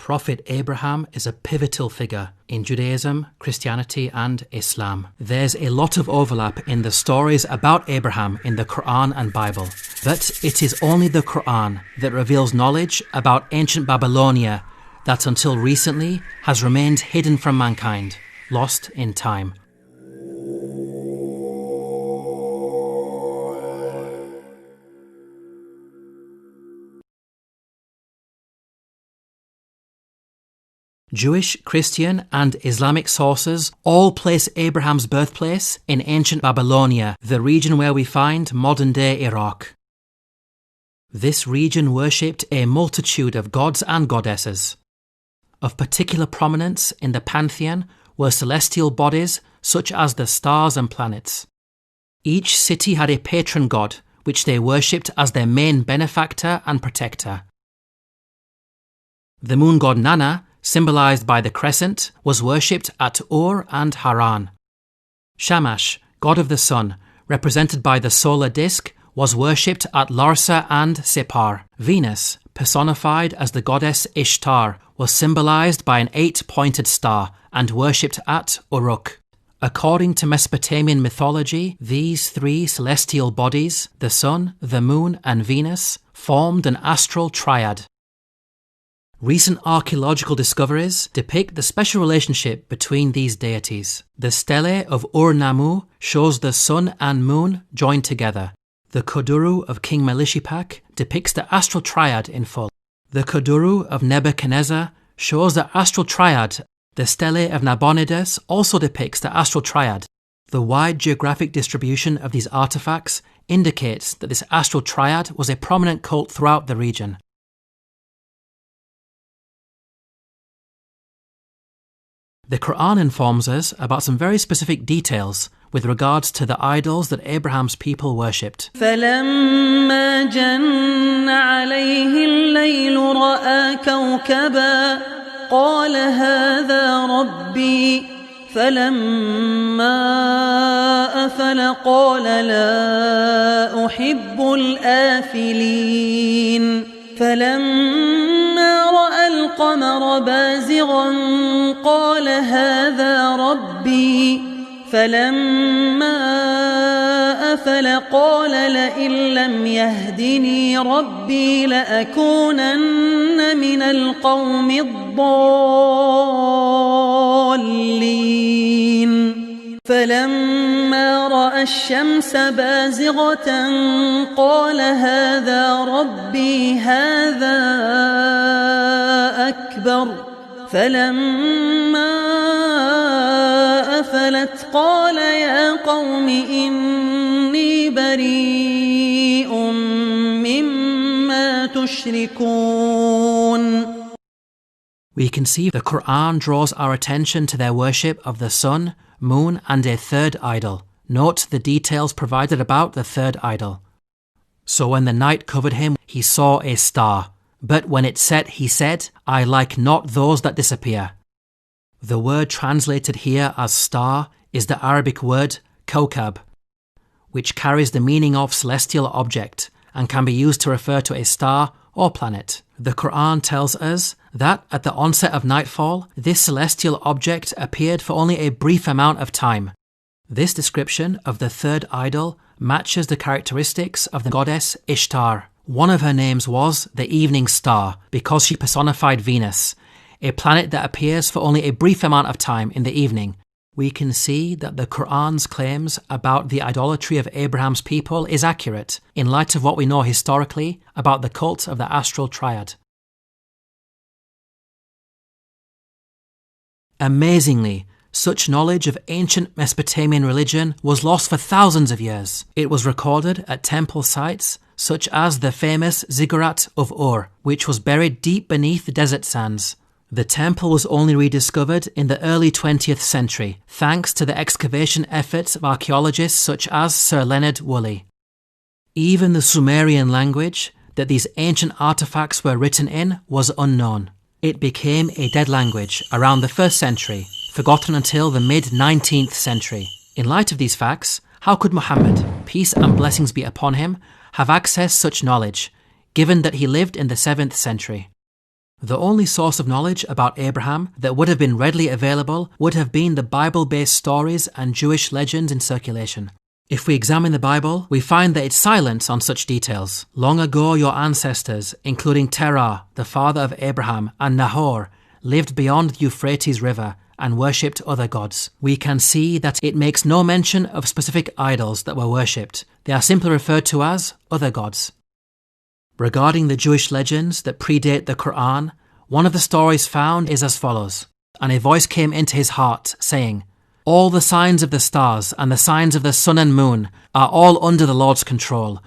Prophet Abraham is a pivotal figure in Judaism, Christianity, and Islam. There's a lot of overlap in the stories about Abraham in the Quran and Bible, but it is only the Quran that reveals knowledge about ancient Babylonia that until recently has remained hidden from mankind, lost in time. Jewish, Christian, and Islamic sources all place Abraham's birthplace in ancient Babylonia, the region where we find modern-day Iraq. This region worshipped a multitude of gods and goddesses. Of particular prominence in the pantheon were celestial bodies such as the stars and planets. Each city had a patron god, which they worshipped as their main benefactor and protector. The moon god Nana, symbolized by the crescent, was worshipped at Ur and Haran. Shamash, god of the sun, represented by the solar disk, was worshipped at Larsa and Separ. Venus, personified as the goddess Ishtar, was symbolized by an 8-pointed star and worshipped at Uruk. According to Mesopotamian mythology, these three celestial bodies, the sun, the moon, and Venus, formed an astral triad. Recent archaeological discoveries depict the special relationship between these deities. The stele of Ur-Nammu shows the sun and moon joined together. The Kuduru of King Melishipak depicts the astral triad in full. The Kuduru of Nebuchadnezzar shows the astral triad. The stele of Nabonidus also depicts the astral triad. The wide geographic distribution of these artifacts indicates that this astral triad was a prominent cult throughout the region. The Quran informs us about some very specific details with regards to the idols that Abraham's people worshipped. فَلَمَّا جَنَّ عَلَيْهِ اللَّيْلُ رَأَى كَوْكَبًا قَالَ هَذَا رَبِّي فَلَمَّا أَفَلَ قَالَ لَا أُحِبُّ الْآفِلِينَ فَلَمَّا رَأَى الْقَمَرَ بَازِغًا قَالَ هَذَا رَبِّي فَلَمَّا أَفَلَ قَالَ لَئِن لَّمْ يَهْدِنِي رَبِّي لَأَكُونَنَّ مِنَ الْقَوْمِ الضَّالِّينَ فَلَمَّا رَأَى الشَّمْسَ بَازِغَةً قَالَ هَذَا رَبِّي هَذَا أَكْبَرُ فَلَمَّا أَفَلَتْ قَالَ يَا قَوْمِ إِنِّي بَرِيءٌ مِّمَّا تُشْرِكُونَ. We can see the Quran draws our attention to their worship of the sun, moon, and a third idol. Note the details provided about the third idol. So when the night covered him, he saw a star. But when it set, he said, I like not those that disappear. The word translated here as star is the Arabic word kawkab, which carries the meaning of celestial object and can be used to refer to a star or planet. The Quran tells us that at the onset of nightfall, this celestial object appeared for only a brief amount of time. This description of the third idol matches the characteristics of the goddess Ishtar. One of her names was the evening star because she personified Venus, a planet that appears for only a brief amount of time in the evening. We can see that the Quran's claims about the idolatry of Abraham's people is accurate in light of what we know historically about the cult of the astral triad. Amazingly, such knowledge of ancient Mesopotamian religion was lost for thousands of years. It was recorded at temple sites such as the famous Ziggurat of Ur, which was buried deep beneath the desert sands. The temple was only rediscovered in the early 20th century, thanks to the excavation efforts of archaeologists such as Sir Leonard Woolley. Even the Sumerian language that these ancient artifacts were written in was unknown. It became a dead language around the 1st century, forgotten until the mid-19th century. In light of these facts, how could Muhammad, peace and blessings be upon him, have accessed such knowledge, given that he lived in the 7th century? The only source of knowledge about Abraham that would have been readily available would have been the Bible-based stories and Jewish legends in circulation. If we examine the Bible, we find that it's silent on such details. Long ago your ancestors, including Terah, the father of Abraham, and Nahor, lived beyond the Euphrates River and worshipped other gods. We can see that it makes no mention of specific idols that were worshipped. They are simply referred to as other gods. Regarding the Jewish legends that predate the Quran, one of the stories found is as follows. And a voice came into his heart, saying, "All the signs of the stars and the signs of the sun and moon are all under the Lord's control."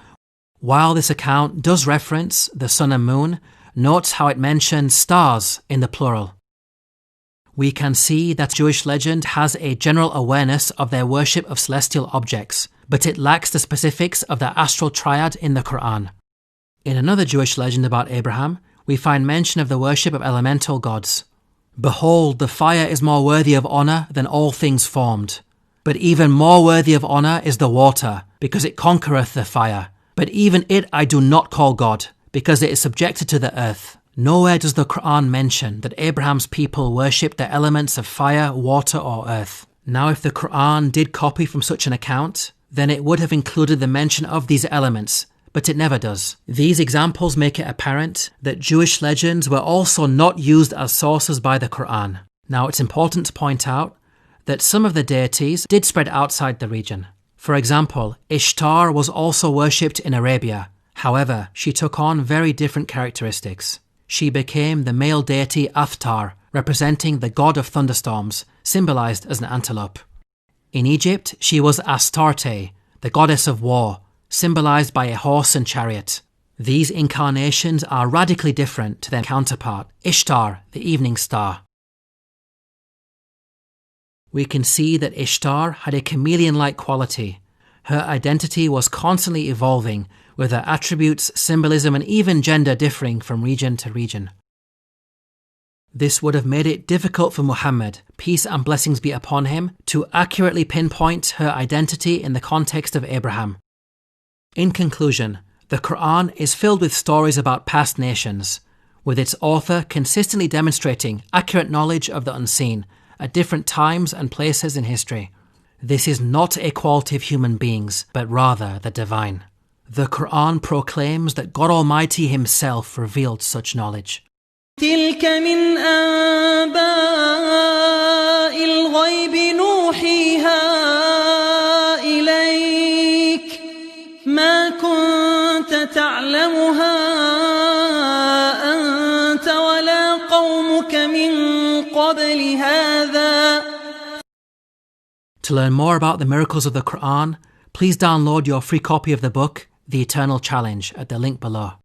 While this account does reference the sun and moon, note how it mentions stars in the plural. We can see that Jewish legend has a general awareness of their worship of celestial objects, but it lacks the specifics of the astral triad in the Quran. In another Jewish legend about Abraham, we find mention of the worship of elemental gods. "Behold, the fire is more worthy of honour than all things formed. But even more worthy of honour is the water, because it conquereth the fire. But even it I do not call God, because it is subjected to the earth." Nowhere does the Quran mention that Abraham's people worshipped the elements of fire, water or earth. Now if the Quran did copy from such an account, then it would have included the mention of these elements, but it never does. These examples make it apparent that Jewish legends were also not used as sources by the Quran. Now it's important to point out that some of the deities did spread outside the region. For example, Ishtar was also worshipped in Arabia. However, she took on very different characteristics. She became the male deity Athtar, representing the god of thunderstorms, symbolized as an antelope. In Egypt, she was Astarte, the goddess of war, symbolized by a horse and chariot. These incarnations are radically different to their counterpart, Ishtar, the evening star. We can see that Ishtar had a chameleon-like quality. Her identity was constantly evolving, with her attributes, symbolism, and even gender differing from region to region. This would have made it difficult for Muhammad, peace and blessings be upon him, to accurately pinpoint her identity in the context of Abraham. In conclusion, the Quran is filled with stories about past nations, with its author consistently demonstrating accurate knowledge of the unseen at different times and places in history. This is not a quality of human beings, but rather the divine. The Quran proclaims that God Almighty Himself revealed such knowledge. تلك من أنباء الغيب نوحيها إليك ما كنت تعلمها أنت ولا قومك من قبل هذا. To learn more about the miracles of the Quran, please download your free copy of the book, The Eternal Challenge, at the link below.